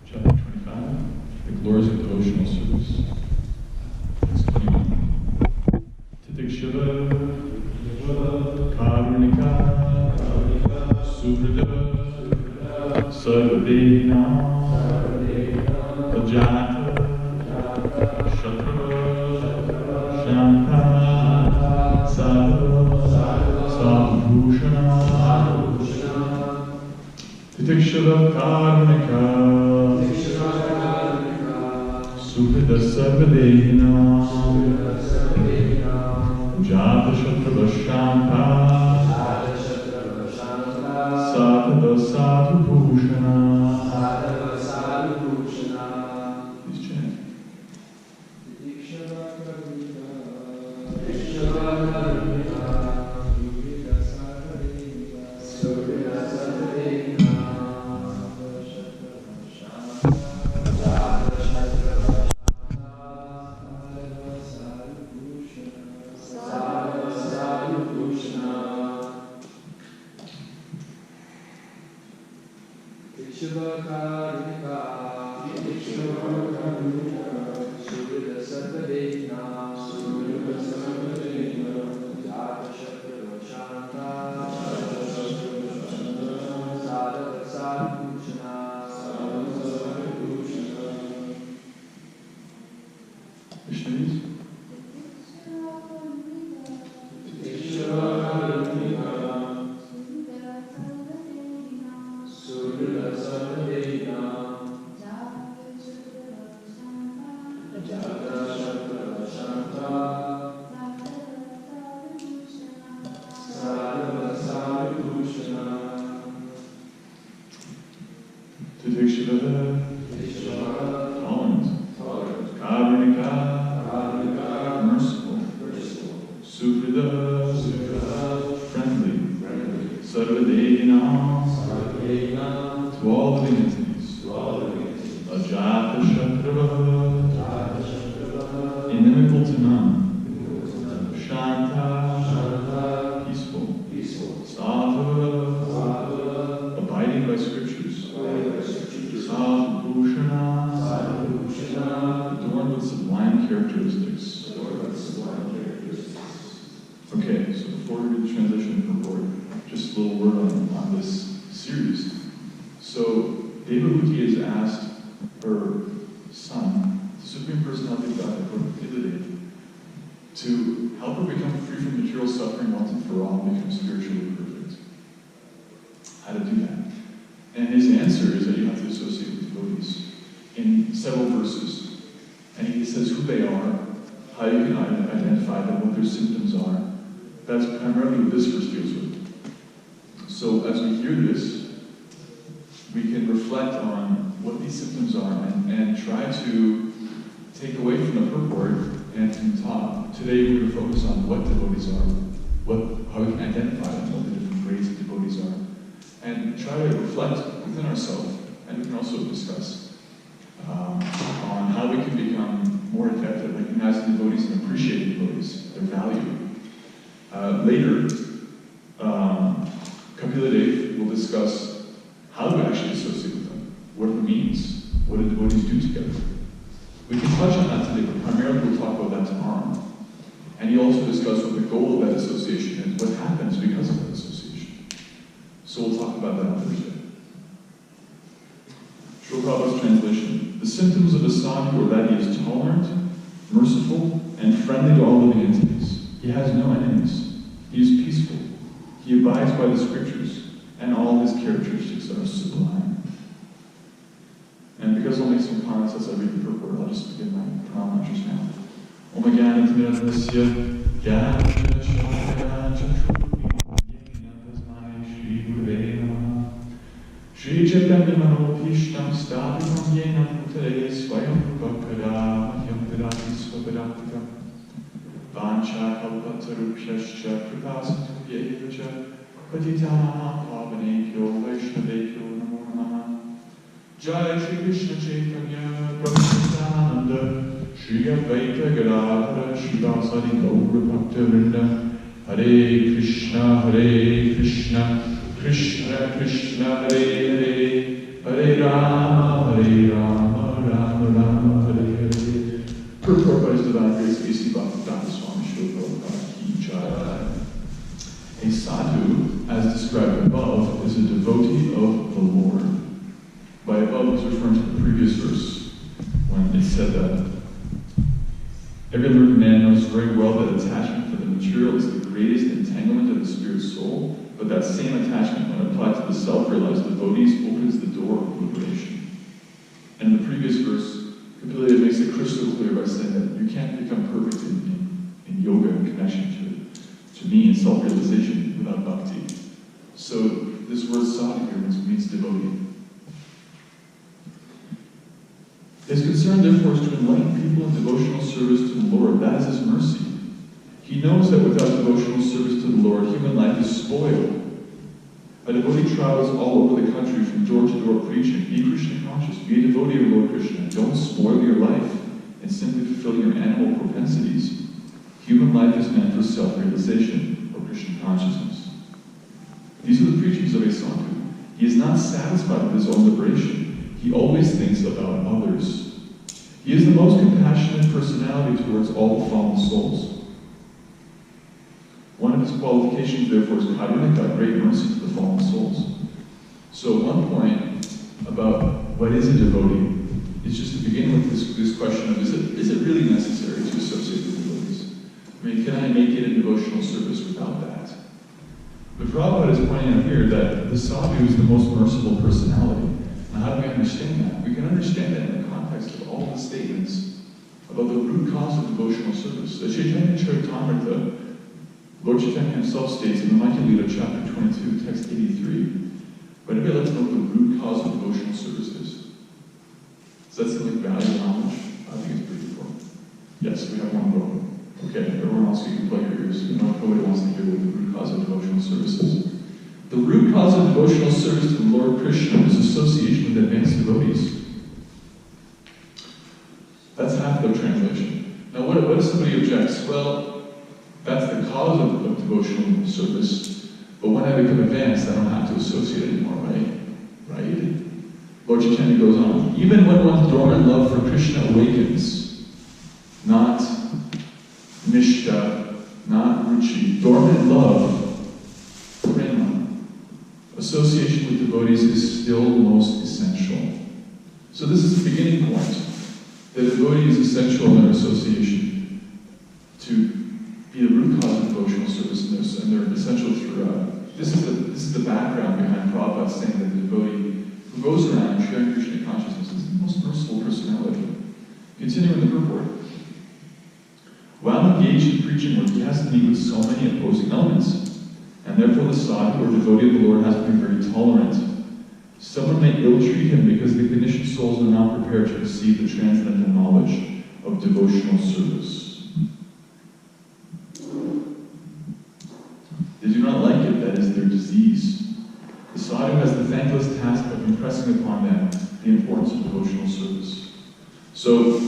Chapter 25, the glories of devotional service. Text 21. Titik Shiva, Karunika, Suhrida, Sarvadena, Ajata, Shatra, Shanta, Sadhubhushana, Titik Shiva, Karunika, Suhrida Sarvadena, Jata Shatra Vashanta, Sadhava Sadhubhushana. Please chant. Devotee has asked her son, the Supreme Personality of Godhead, Devotee, to help her become free from material suffering once and for all and become spiritually perfect. How to do that? And his answer is that you have to associate with devotees in several verses. And he says who they are, how you can identify them, what their symptoms are. That's primarily what this verse deals with. So as we hear this, we can reflect on what these symptoms are and try to take away from the purport and from talk. Today we're going to focus on what devotees are, how we can identify them, what the different grades of devotees are, and try to reflect within ourselves, and we can also discuss on how we can become more adept at recognizing devotees and appreciating devotees, their value. Later, Kapila Dev will discuss how to actually associate with them, what it means, what do devotees do together. We can touch on that today, but primarily we'll talk about that tomorrow. And he'll also discuss what the goal of that association is, what happens because of that association. So we'll talk about that on Thursday. Srila Prabhupada's translation. The symptoms of a sadhu are that he is tolerant, merciful, and friendly to all living entities. He has no enemies. He is peaceful. He abides by the scriptures, and all his characteristics are sublime. And because I'll make some comments as I read the purport, I'll just begin my pranam mantras now. Om Jnana Timirandasya Jnana Shalakaya Chakshruni Yena Tasmai Shri Gurave Namaha Shri Chaitanya Manopishtam Sthapitam Yena Bhutale Swayam Prabhakara Mahyam Vidati Swapadaktika Vancha Kalpatarupyascha Kripasatu Yevacha Patitanam Pavanebhyo Vaishnavebhyo Namo Namaha Jai Shri Krishna Chaitanya Prabhu Nityananda Shri Advaita Gadadhara Srivasadi Gaura Bhakta-vrinda Hare Krishna Krishna Krishna Hare Hare Hare Rama, Rama Rama, Hare Hare. Purport by His Divine Grace, A.C. Bhaktivedanta Swami Srila Prabhupada Ki Jai. A sadhu, as described above, is a devotee of the Lord. By above, is referring to the previous verse, when it said that every learned man knows very well that attachment for the material is the greatest entanglement of the spirit's soul, but that same attachment, when applied to the self-realized devotees, opens the door of liberation. And in the previous verse, Kapila makes it crystal clear by saying that you can't become perfect in yoga and connection to me and self-realization without bhakti. So this word sadhu here means devotee. His concern, therefore, is to enlighten people in devotional service to the Lord. That is His mercy. He knows that without devotional service to the Lord, human life is spoiled. A devotee travels all over the country from door to door preaching, be Krishna conscious, be a devotee of Lord Krishna, don't spoil your life and simply fulfill your animal propensities. Human life is meant for self-realization or Krishna consciousness. These are the preachings of a sadhu. He is not satisfied with his own liberation. He always thinks about others. He is the most compassionate personality towards all the fallen souls. One of his qualifications, therefore, is Karunika, great mercy to the fallen souls. So one point about what is a devotee is just to begin with this question of, is it really necessary to associate with devotees? I mean, can I make it in devotional service without that? But Prabhupada is pointing out here that the sadhu is the most merciful personality. Now, how do we understand that? We can understand that in the context of all the statements about the root cause of devotional service. The Chaitanya Charitamrita, Lord Chaitanya himself states in the Madhya Lila, chapter 22, text 83, but anybody like to know what the root cause of devotional service is? Does that seem like valuable knowledge? I think it's pretty important. Yes, we have one vote. Okay, everyone else, you can plug your ears. Nobody wants to hear what the root cause of devotional service is. The root cause of devotional service to the Lord Krishna is association with advanced devotees. That's half the translation. Now, what if somebody objects? Well, that's the cause of devotional service, but when I become advanced, I don't have to associate anymore, right? Right? Lord Chaitanya goes on, even when one's dormant love for Krishna awakens, not nishta, not ruchi, dormant love, association with devotees is still most essential. So this is the beginning point. The devotee is essential in their association to be the root cause of devotional service, and they're essential throughout. This is the background behind Prabhupada saying that the devotee who goes around sharing Krishna consciousness is the most merciful personality. Continuing the purport. While engaged in preaching work, he has to meet with so many opposing elements. And therefore the sadhu or devotee of the Lord has to be very tolerant. Someone may ill-treat him because the conditioned souls are not prepared to receive the transcendental knowledge of devotional service. They do not like it, that is their disease. The sadhu has the thankless task of impressing upon them the importance of devotional service. So,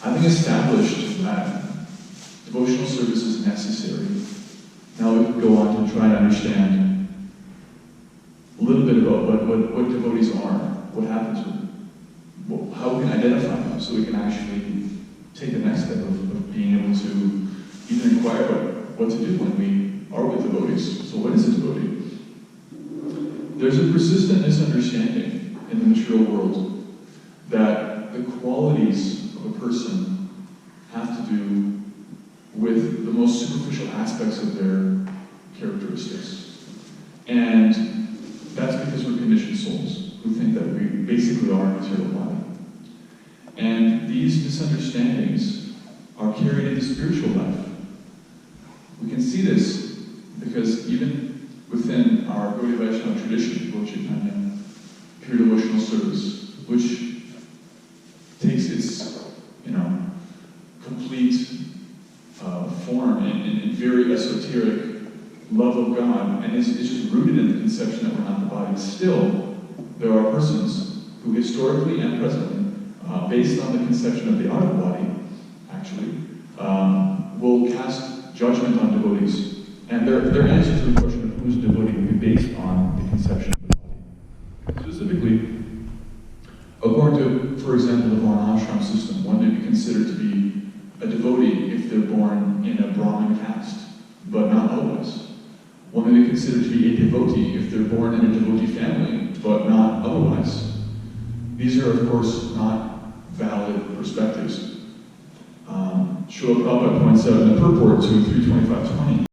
having established that devotional service is necessary, now we can go on to try to understand a little bit about what devotees are, what happens with them, how we can identify them, so we can actually take the next step of being able to even inquire about what to do when we are with devotees. So what is a devotee? There's a persistent misunderstanding in the material world that the qualities of a person have to do with the most superficial aspects of their characteristics. And that's because we're conditioned souls who think that we basically are a material body. And these misunderstandings are carried into spiritual life. We can see this because even within our Gaudiya Vaishnava tradition, Lord Chaitanya, pure devotional service, which takes its, complete form in very esoteric love of God, and it's just rooted in the conception that we're not the body. Still, there are persons who historically and presently, based on the conception of the out of body, actually, will cast judgment on devotees. And their answer to the question of who's a devotee will be based on the conception of the body. So this is a for example, the Varnashram system, one may be considered to be a devotee if they're born in a Brahmin caste, but not otherwise. One may be considered to be a devotee if they're born in a devotee family, but not otherwise. These are, of course, not valid perspectives. Srila Prabhupada points out in the purport to 325.20